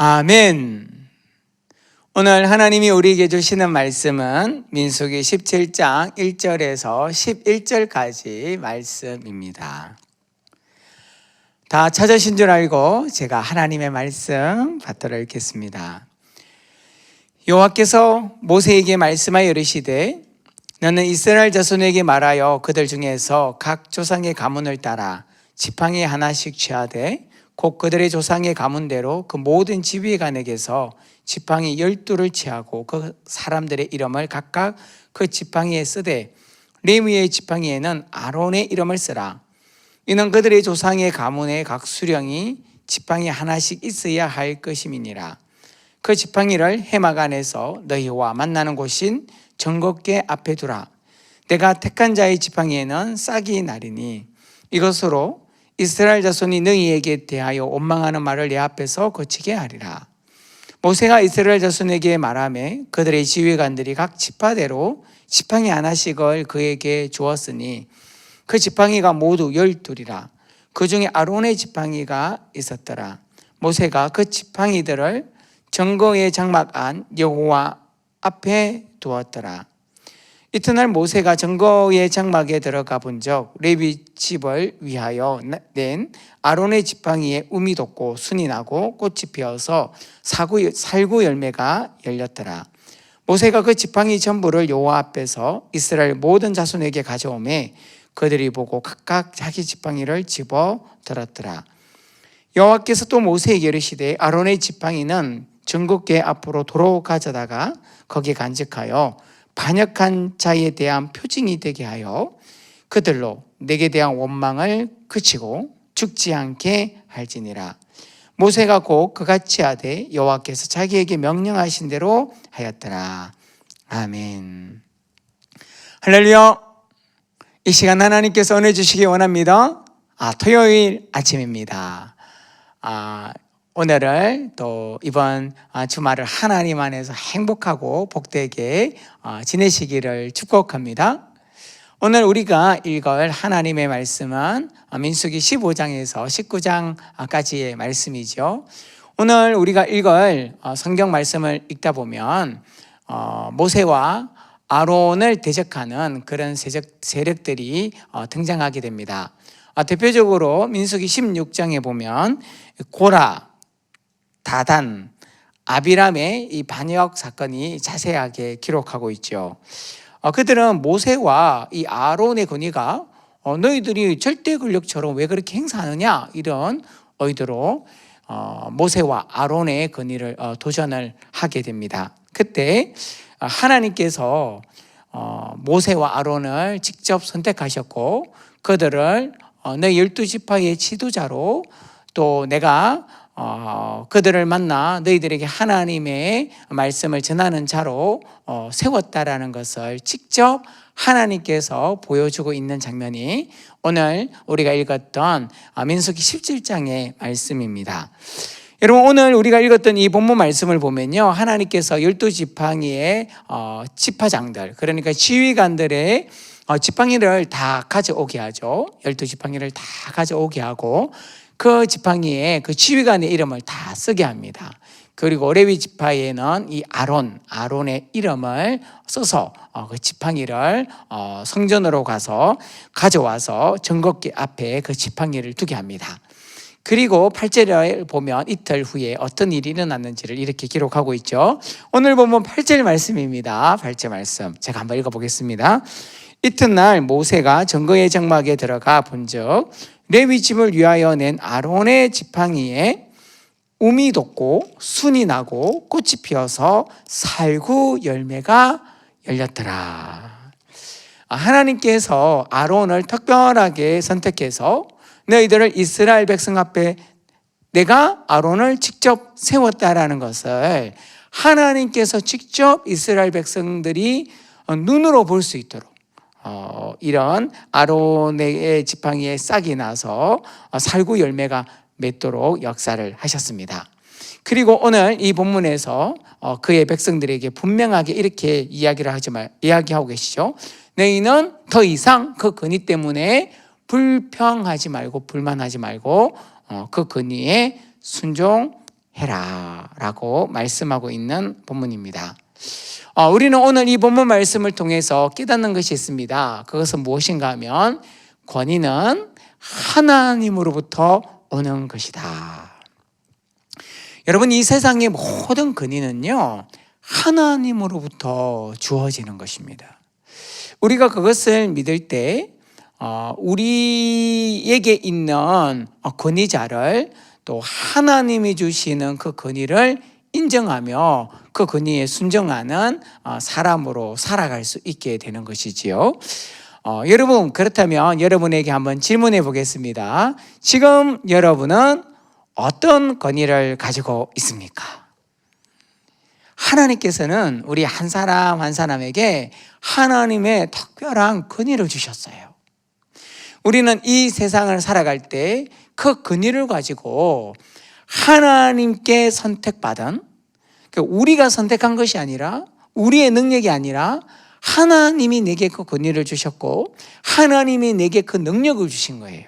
아멘. 오늘 하나님이 우리에게 주시는 말씀은 민수기 17장 1절에서 11절까지 말씀입니다. 다 찾으신 줄 알고 제가 하나님의 말씀 받들어 읽겠습니다. 여호와께서 모세에게 말씀하여 이르시되 너는 이스라엘 자손에게 말하여 그들 중에서 각 조상의 가문을 따라 지팡이 하나씩 취하되 곧 그들의 조상의 가문대로 그 모든 지휘관에게서 지팡이 12를 취하고 그 사람들의 이름을 각각 그 지팡이에 쓰되 레위의 지팡이에는 아론의 이름을 쓰라. 이는 그들의 조상의 가문의 각 수령이 지팡이 하나씩 있어야 할 것임이니라. 그 지팡이를 해막 안에서 너희와 만나는 곳인 정곡계 앞에 두라. 내가 택한 자의 지팡이에는 싹이 나리니 이것으로 이스라엘 자손이 너희에게 대하여 원망하는 말을 내 앞에서 거치게 하리라. 모세가 이스라엘 자손에게 말하매 그들의 지휘관들이 각 지파대로 지팡이 하나씩을 그에게 주었으니 그 지팡이가 모두 12이라. 그 중에 아론의 지팡이가 있었더라. 모세가 그 지팡이들을 정거의 장막 안 여호와 앞에 두었더라. 이튿날 모세가 정거의 장막에 들어가 본즉 레위 집을 위하여 낸 아론의 지팡이에 움이 돋고 순이 나고 꽃이 피어서 살구 열매가 열렸더라. 모세가 그 지팡이 전부를 여호와 앞에서 이스라엘 모든 자손에게 가져오매 그들이 보고 각각 자기 지팡이를 집어 들었더라. 여호와께서 또 모세에게 이르시되 아론의 지팡이는 정곡계 앞으로 도로 가져다가 거기에 간직하여 반역한 자에 대한 표징이 되게 하여 그들로 내게 대한 원망을 그치고 죽지 않게 할지니라. 모세가 곧 그같이 하되 여호와께서 자기에게 명령하신 대로 하였더라. 아멘. 할렐루야. 이 시간 하나님께서 은혜 주시기 원합니다. 토요일 아침입니다. 오늘을 또 이번 주말을 하나님 안에서 행복하고 복되게 지내시기를 축복합니다. 오늘 우리가 읽을 하나님의 말씀은 민수기 15장에서 19장까지의 말씀이죠. 오늘 우리가 읽을 성경 말씀을 읽다 보면 모세와 아론을 대적하는 그런 세력들이 등장하게 됩니다. 대표적으로 민수기 16장에 보면 고라, 다단, 아비람의 이 반역 사건이 자세하게 기록하고 있죠. 그들은 모세와 이 아론의 권위가 너희들이 절대 권력처럼 왜 그렇게 행사하느냐 이런 의도로 모세와 아론의 권위를 도전을 하게 됩니다. 그때 하나님께서 모세와 아론을 직접 선택하셨고 그들을 너희 12지파의 지도자로 또 내가 그들을 만나 너희들에게 하나님의 말씀을 전하는 자로 세웠다라는 것을 직접 하나님께서 보여주고 있는 장면이 오늘 우리가 읽었던 민수기 17장의 말씀입니다. 여러분, 오늘 우리가 읽었던 이 본문 말씀을 보면요, 하나님께서 12지팡이의 지파장들, 그러니까 지휘관들의 지팡이를 다 가져오게 하죠. 12지팡이를 다 가져오게 하고 그 지팡이에 그 지휘관의 이름을 다 쓰게 합니다. 그리고 레위 지파에는 이 아론의 이름을 써서 그 지팡이를 성전으로 가서 가져와서 정곡계 앞에 그 지팡이를 두게 합니다. 그리고 8절을 보면 이틀 후에 어떤 일이 일어났는지를 이렇게 기록하고 있죠. 오늘 보면 8절 말씀입니다. 8절 말씀 제가 한번 읽어보겠습니다. 이튿날 모세가 정거의 장막에 들어가 본즉 레위 집을 위하여 낸 아론의 지팡이에 움이 돋고 순이 나고 꽃이 피어서 살구 열매가 열렸더라. 하나님께서 아론을 특별하게 선택해서 너희들을 이스라엘 백성 앞에 내가 아론을 직접 세웠다라는 것을 하나님께서 직접 이스라엘 백성들이 눈으로 볼 수 있도록 이런 아론의 지팡이에 싹이 나서 살구 열매가 맺도록 역사를 하셨습니다. 그리고 오늘 이 본문에서 그의 백성들에게 분명하게 이렇게 이야기하고 계시죠. 너희는 더 이상 그 권위 때문에 불평하지 말고 불만하지 말고 그 권위에 순종해야 해라 라고 말씀하고 있는 본문입니다. 우리는 오늘 이 본문 말씀을 통해서 깨닫는 것이 있습니다. 그것은 무엇인가 하면 권위는 하나님으로부터 오는 것이다. 여러분, 이 세상의 모든 권위는요, 하나님으로부터 주어지는 것입니다. 우리가 그것을 믿을 때 우리에게 있는 권위자를 또 하나님이 주시는 그 권위를 인정하며 그 권위에 순종하는 사람으로 살아갈 수 있게 되는 것이지요. 여러분, 그렇다면 여러분에게 한번 질문해 보겠습니다. 지금 여러분은 어떤 권위를 가지고 있습니까? 하나님께서는 우리 한 사람 한 사람에게 하나님의 특별한 권위를 주셨어요. 우리는 이 세상을 살아갈 때 그 권위를 가지고 하나님께 선택받은, 우리가 선택한 것이 아니라, 우리의 능력이 아니라 하나님이 내게 그 권위를 주셨고 하나님이 내게 그 능력을 주신 거예요.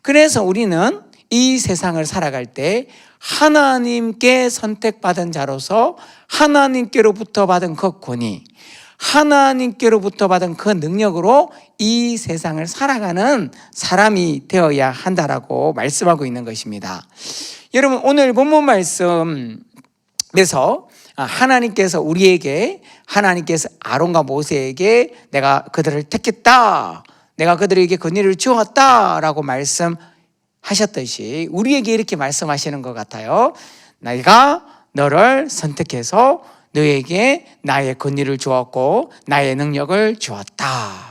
그래서 우리는 이 세상을 살아갈 때 하나님께 선택받은 자로서 하나님께로부터 받은 그 권위, 하나님께로부터 받은 그 능력으로 이 세상을 살아가는 사람이 되어야 한다라고 말씀하고 있는 것입니다. 여러분, 오늘 본문 말씀에서 하나님께서 우리에게, 하나님께서 아론과 모세에게 내가 그들을 택했다, 내가 그들에게 권위를 주었다라고 말씀하셨듯이 우리에게 이렇게 말씀하시는 것 같아요. 내가 너를 선택해서 너에게 나의 권위를 주었고 나의 능력을 주었다.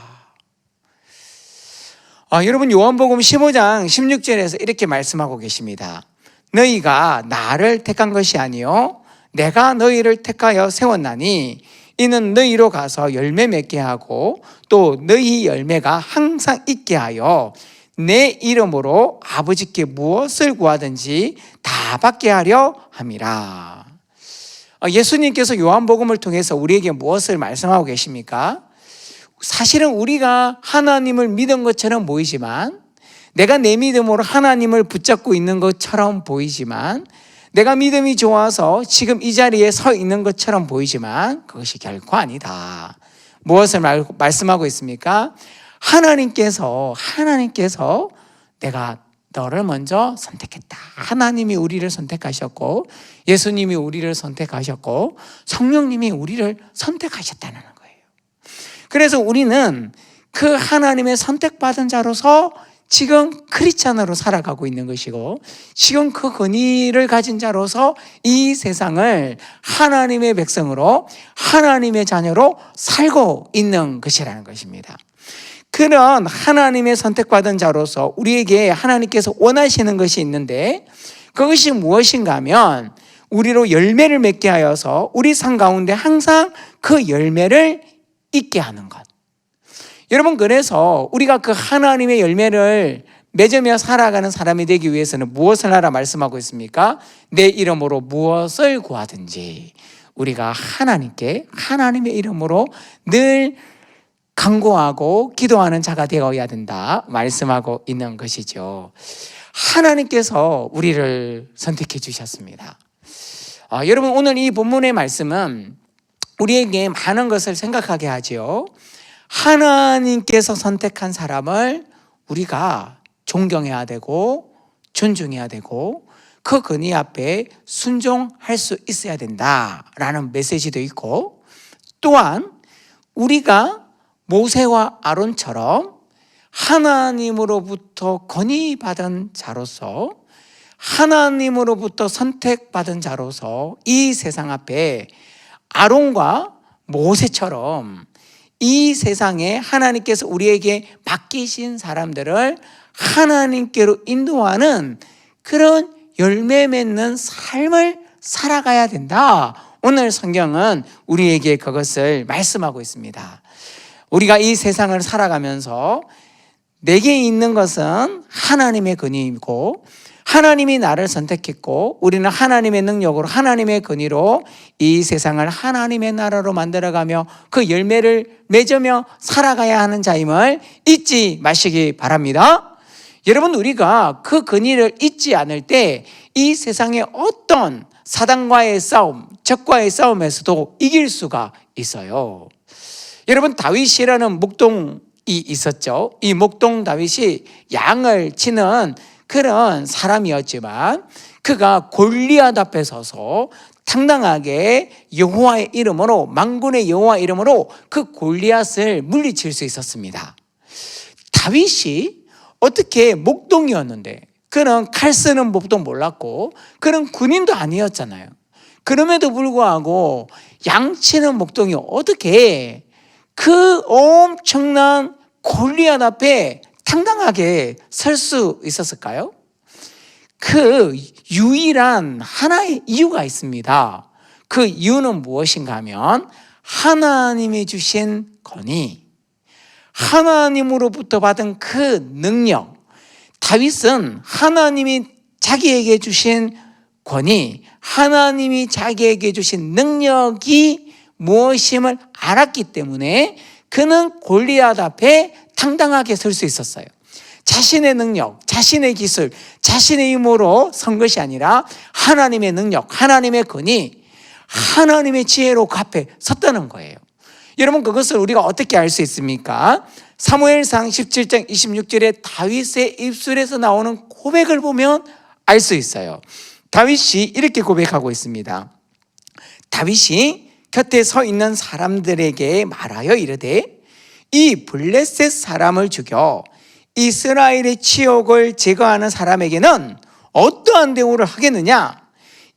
여러분, 요한복음 15장 16절에서 이렇게 말씀하고 계십니다. 너희가 나를 택한 것이 아니요 내가 너희를 택하여 세웠나니 이는 너희로 가서 열매 맺게 하고 또 너희 열매가 항상 있게 하여 내 이름으로 아버지께 무엇을 구하든지 다 받게 하려 함이라. 예수님께서 요한복음을 통해서 우리에게 무엇을 말씀하고 계십니까? 사실은 우리가 하나님을 믿은 것처럼 보이지만, 내가 내 믿음으로 하나님을 붙잡고 있는 것처럼 보이지만, 내가 믿음이 좋아서 지금 이 자리에 서 있는 것처럼 보이지만 그것이 결코 아니다. 무엇을 말씀하고 있습니까? 하나님께서 내가 너를 먼저 선택했다. 하나님이 우리를 선택하셨고 예수님이 우리를 선택하셨고 성령님이 우리를 선택하셨다는 거예요. 그래서 우리는 그 하나님의 선택받은 자로서 지금 크리스찬으로 살아가고 있는 것이고 지금 그 권위를 가진 자로서 이 세상을 하나님의 백성으로 하나님의 자녀로 살고 있는 것이라는 것입니다. 그런 하나님의 선택받은 자로서 우리에게 하나님께서 원하시는 것이 있는데 그것이 무엇인가 하면 우리로 열매를 맺게 하여서 우리 삶 가운데 항상 그 열매를 있게 하는 것. 여러분, 그래서 우리가 그 하나님의 열매를 맺으며 살아가는 사람이 되기 위해서는 무엇을 하라 말씀하고 있습니까? 내 이름으로 무엇을 구하든지 우리가 하나님의 이름으로 늘 간구하고 기도하는 자가 되어야 된다 말씀하고 있는 것이죠. 하나님께서 우리를 선택해 주셨습니다. 여러분, 오늘 이 본문의 말씀은 우리에게 많은 것을 생각하게 하죠. 하나님께서 선택한 사람을 우리가 존경해야 되고 존중해야 되고 그 권위 앞에 순종할 수 있어야 된다라는 메시지도 있고, 또한 우리가 모세와 아론처럼 하나님으로부터 권위받은 자로서 하나님으로부터 선택받은 자로서 이 세상 앞에 아론과 모세처럼 이 세상에 하나님께서 우리에게 맡기신 사람들을 하나님께로 인도하는 그런 열매 맺는 삶을 살아가야 된다. 오늘 성경은 우리에게 그것을 말씀하고 있습니다. 우리가 이 세상을 살아가면서 내게 있는 것은 하나님의 권위이고 하나님이 나를 선택했고 우리는 하나님의 능력으로 하나님의 권위로 이 세상을 하나님의 나라로 만들어가며 그 열매를 맺으며 살아가야 하는 자임을 잊지 마시기 바랍니다. 여러분, 우리가 그 권위를 잊지 않을 때 이 세상의 어떤 사단과의 싸움, 적과의 싸움에서도 이길 수가 있어요. 여러분, 다윗이라는 목동이 있었죠. 이 목동 다윗이 양을 치는 그런 사람이었지만 그가 골리앗 앞에 서서 당당하게 여호와의 이름으로, 만군의 여호와 이름으로 그 골리앗을 물리칠 수 있었습니다. 다윗이 어떻게 목동이었는데, 그는 칼 쓰는 법도 몰랐고 그는 군인도 아니었잖아요. 그럼에도 불구하고 양치는 목동이 어떻게 그 엄청난 골리앗 앞에 당당하게 설 수 있었을까요? 그 유일한 하나의 이유가 있습니다. 그 이유는 무엇인가 하면 하나님이 주신 권위, 하나님으로부터 받은 그 능력. 다윗은 하나님이 자기에게 주신 권위, 하나님이 자기에게 주신 능력이 무엇임을 알았기 때문에 그는 골리앗 앞에 당당하게 설 수 있었어요. 자신의 능력, 자신의 기술, 자신의 힘으로 선 것이 아니라 하나님의 능력, 하나님의 권위, 하나님의 지혜로 그 앞에 섰다는 거예요. 여러분, 그것을 우리가 어떻게 알 수 있습니까? 사무엘상 17장 26절에 다윗의 입술에서 나오는 고백을 보면 알 수 있어요. 다윗이 이렇게 고백하고 있습니다. 다윗이 곁에 서 있는 사람들에게 말하여 이르되 이 블레셋 사람을 죽여 이스라엘의 치욕을 제거하는 사람에게는 어떠한 대우를 하겠느냐?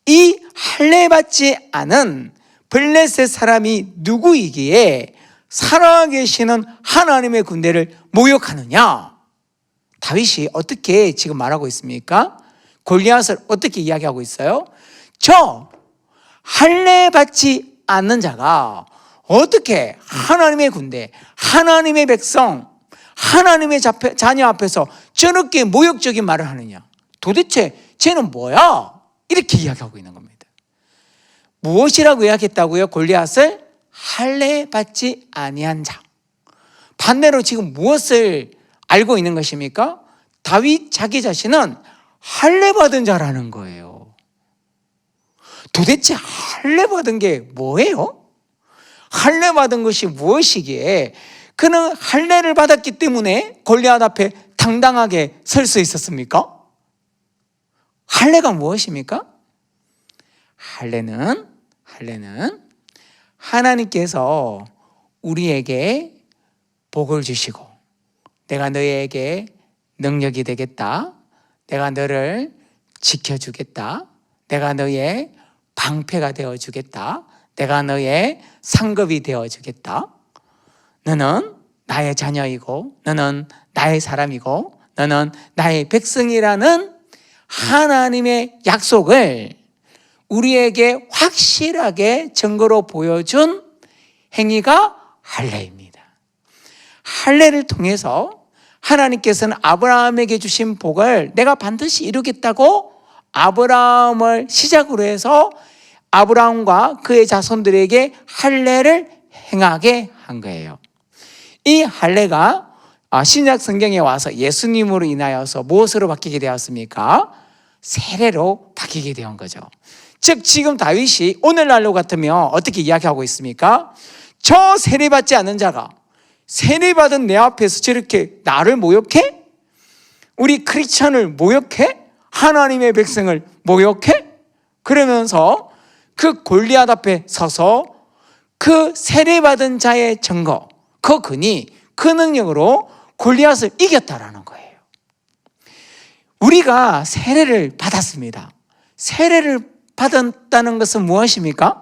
이 할례받지 않은 블레셋 사람이 누구이기에 살아계시는 하나님의 군대를 모욕하느냐? 다윗이 어떻게 지금 말하고 있습니까? 골리앗을 어떻게 이야기하고 있어요? 저 할례받지 않는 자가 어떻게 하나님의 군대, 하나님의 백성, 하나님의 자녀 앞에서 저렇게 모욕적인 말을 하느냐? 도대체 쟤는 뭐야? 이렇게 이야기하고 있는 겁니다. 무엇이라고 이야기했다고요? 골리앗을 할례받지 아니한 자. 반대로 지금 무엇을 알고 있는 것입니까? 다윗 자기 자신은 할례받은 자라는 거예요. 도대체 할례받은 게 뭐예요? 할례받은 것이 무엇이기에 그는 할례를 받았기 때문에 골리앗 앞에 당당하게 설 수 있었습니까? 할례가 무엇입니까? 할례는 하나님께서 우리에게 복을 주시고 내가 너희에게 능력이 되겠다, 내가 너를 지켜주겠다, 내가 너의 방패가 되어주겠다, 내가 너의 상급이 되어주겠다, 너는 나의 자녀이고 너는 나의 사람이고 너는 나의 백성이라는 하나님의 약속을 우리에게 확실하게 증거로 보여준 행위가 할례입니다. 할례를 통해서 하나님께서는 아브라함에게 주신 복을 내가 반드시 이루겠다고 아브라함을 시작으로 해서 아브라함과 그의 자손들에게 할례를 행하게 한 거예요. 이 할례가 신약 성경에 와서 예수님으로 인하여서 무엇으로 바뀌게 되었습니까? 세례로 바뀌게 된 거죠. 즉 지금 다윗이 오늘날로 같으면 어떻게 이야기하고 있습니까? 저 세례받지 않는 자가 세례받은 내 앞에서 저렇게 나를 모욕해? 우리 크리스천을 모욕해? 하나님의 백성을 모욕해? 그러면서 그 골리앗 앞에 서서 그 세례받은 자의 증거, 그 근이, 그 능력으로 골리앗을 이겼다라는 거예요. 우리가 세례를 받았습니다. 세례를 받았다는 것은 무엇입니까?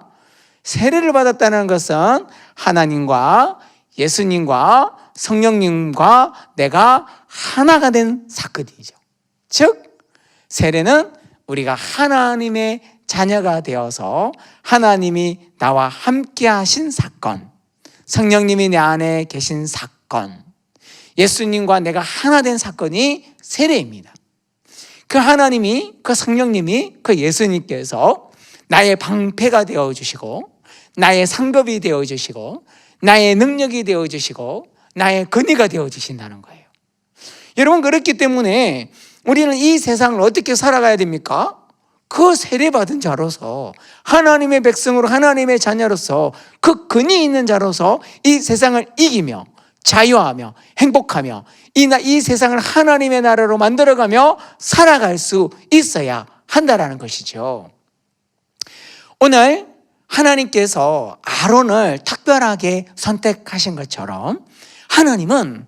세례를 받았다는 것은 하나님과 예수님과 성령님과 내가 하나가 된 사건이죠. 즉 세례는 우리가 하나님의 자녀가 되어서 하나님이 나와 함께 하신 사건, 성령님이 내 안에 계신 사건, 예수님과 내가 하나 된 사건이 세례입니다. 그 하나님이, 그 성령님이, 그 예수님께서 나의 방패가 되어주시고 나의 상급이 되어주시고 나의 능력이 되어주시고 나의 근위가 되어주신다는 거예요. 여러분, 그렇기 때문에 우리는 이 세상을 어떻게 살아가야 됩니까? 그 세례받은 자로서, 하나님의 백성으로, 하나님의 자녀로서, 그 근이 있는 자로서 이 세상을 이기며 자유하며 행복하며 이 세상을 하나님의 나라로 만들어가며 살아갈 수 있어야 한다라는 것이죠. 오늘 하나님께서 아론을 특별하게 선택하신 것처럼 하나님은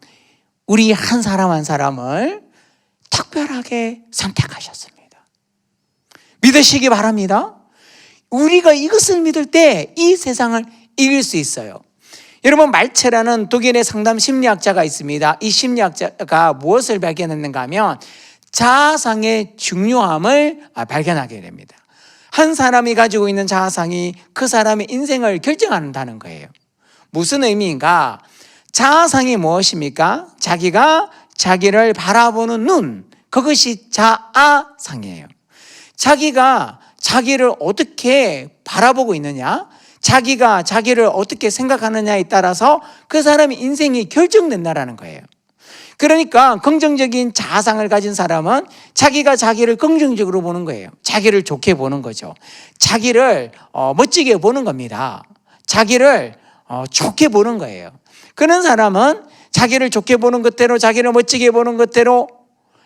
우리 한 사람 한 사람을 특별하게 선택하셨습니다. 믿으시기 바랍니다. 우리가 이것을 믿을 때 이 세상을 이길 수 있어요. 여러분, 말체라는 독일의 상담 심리학자가 있습니다. 이 심리학자가 무엇을 발견했는가 하면 자아상의 중요함을 발견하게 됩니다. 한 사람이 가지고 있는 자아상이 그 사람의 인생을 결정한다는 거예요. 무슨 의미인가? 자아상이 무엇입니까? 자기가 자기를 바라보는 눈, 그것이 자아상이에요. 자기가 자기를 어떻게 바라보고 있느냐, 자기가 자기를 어떻게 생각하느냐에 따라서 그 사람의 인생이 결정된다는 거예요. 그러니까 긍정적인 자아상을 가진 사람은 자기가 자기를 긍정적으로 보는 거예요. 자기를 좋게 보는 거죠. 자기를 멋지게 보는 겁니다. 자기를 좋게 보는 거예요. 그런 사람은 자기를 좋게 보는 것대로, 자기를 멋지게 보는 것대로,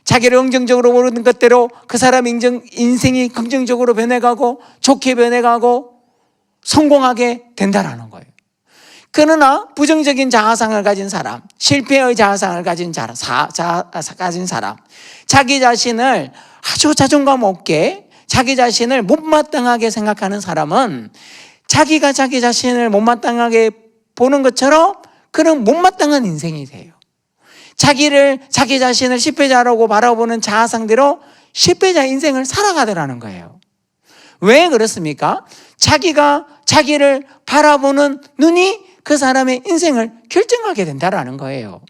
자기를 긍정적으로 보는 것대로 그 사람의 인생이 긍정적으로 변해가고 좋게 변해가고 성공하게 된다는 거예요. 그러나 부정적인 자아상을 가진 사람, 실패의 자아상을 가진 사람, 자기 자신을 아주 자존감 없게, 자기 자신을 못마땅하게 생각하는 사람은 자기가 자기 자신을 못마땅하게 보는 것처럼 그런 못마땅한 인생이 돼요. 자기 자신을 실패자라고 바라보는 자아상대로 실패자 인생을 살아가더라는 거예요. 왜 그렇습니까? 자기가 자기를 바라보는 눈이 그 사람의 인생을 결정하게 된다는 거예요.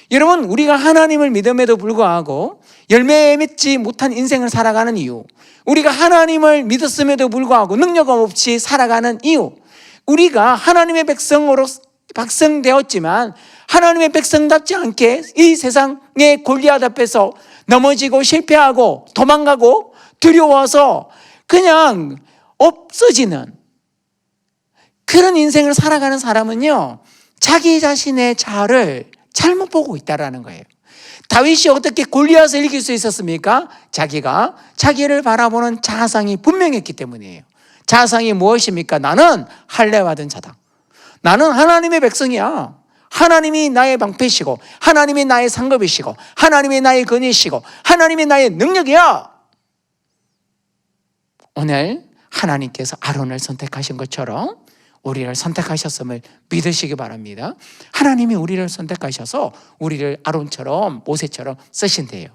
여러분, 우리가 하나님을 믿음에도 불구하고 열매 맺지 못한 인생을 살아가는 이유, 우리가 하나님을 믿었음에도 불구하고 능력 없이 살아가는 이유, 우리가 하나님의 백성되었지만 하나님의 백성답지 않게 이 세상의 골리앗 앞에서 넘어지고 실패하고 도망가고 두려워서 그냥 없어지는 그런 인생을 살아가는 사람은요, 자기 자신의 자아를 잘못 보고 있다는 거예요. 다윗이 어떻게 골리앗을 이길 수 있었습니까? 자기가 자기를 바라보는 자아상이 분명했기 때문이에요. 자아상이 무엇입니까? 나는 할례 받은 자다. 나는 하나님의 백성이야. 하나님이 나의 방패시고, 하나님이 나의 상급이시고, 하나님이 나의 근이시고, 하나님이 나의 능력이야. 오늘 하나님께서 아론을 선택하신 것처럼 우리를 선택하셨음을 믿으시기 바랍니다. 하나님이 우리를 선택하셔서 우리를 아론처럼 모세처럼 쓰신대요.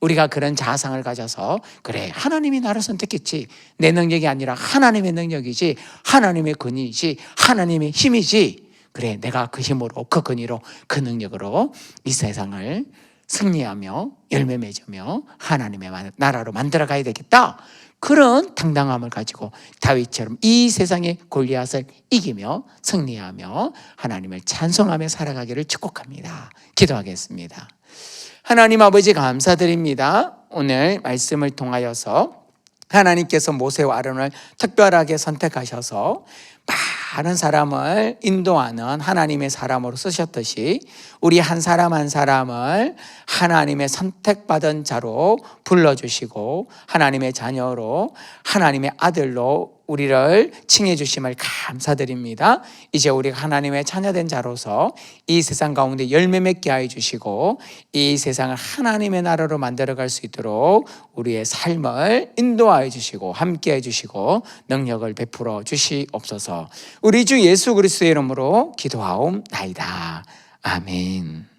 우리가 그런 자아상을 가져서, 그래, 하나님이 나를 선택했지, 내 능력이 아니라 하나님의 능력이지, 하나님의 근이지, 하나님의 힘이지, 그래, 내가 그 힘으로, 그 근위로, 그 능력으로 이 세상을 승리하며 열매 맺으며 하나님의 나라로 만들어 가야 되겠다. 그런 당당함을 가지고 다윗처럼 이 세상의 골리앗을 이기며 승리하며 하나님을 찬송하며 살아가기를 축복합니다. 기도하겠습니다. 하나님 아버지, 감사드립니다. 오늘 말씀을 통하여서 하나님께서 모세와 아론을 특별하게 선택하셔서 많은 사람을 인도하는 하나님의 사람으로 쓰셨듯이 우리 한 사람 한 사람을 하나님의 선택받은 자로 불러주시고 하나님의 자녀로, 하나님의 아들로 우리를 칭해 주심을 감사드립니다. 이제 우리가 하나님의 자녀된 자로서 이 세상 가운데 열매 맺게 하여 주시고 이 세상을 하나님의 나라로 만들어갈 수 있도록 우리의 삶을 인도하여 주시고 함께해 주시고 능력을 베풀어 주시옵소서. 우리 주 예수 그리스도의 이름으로 기도하옵나이다. 아멘.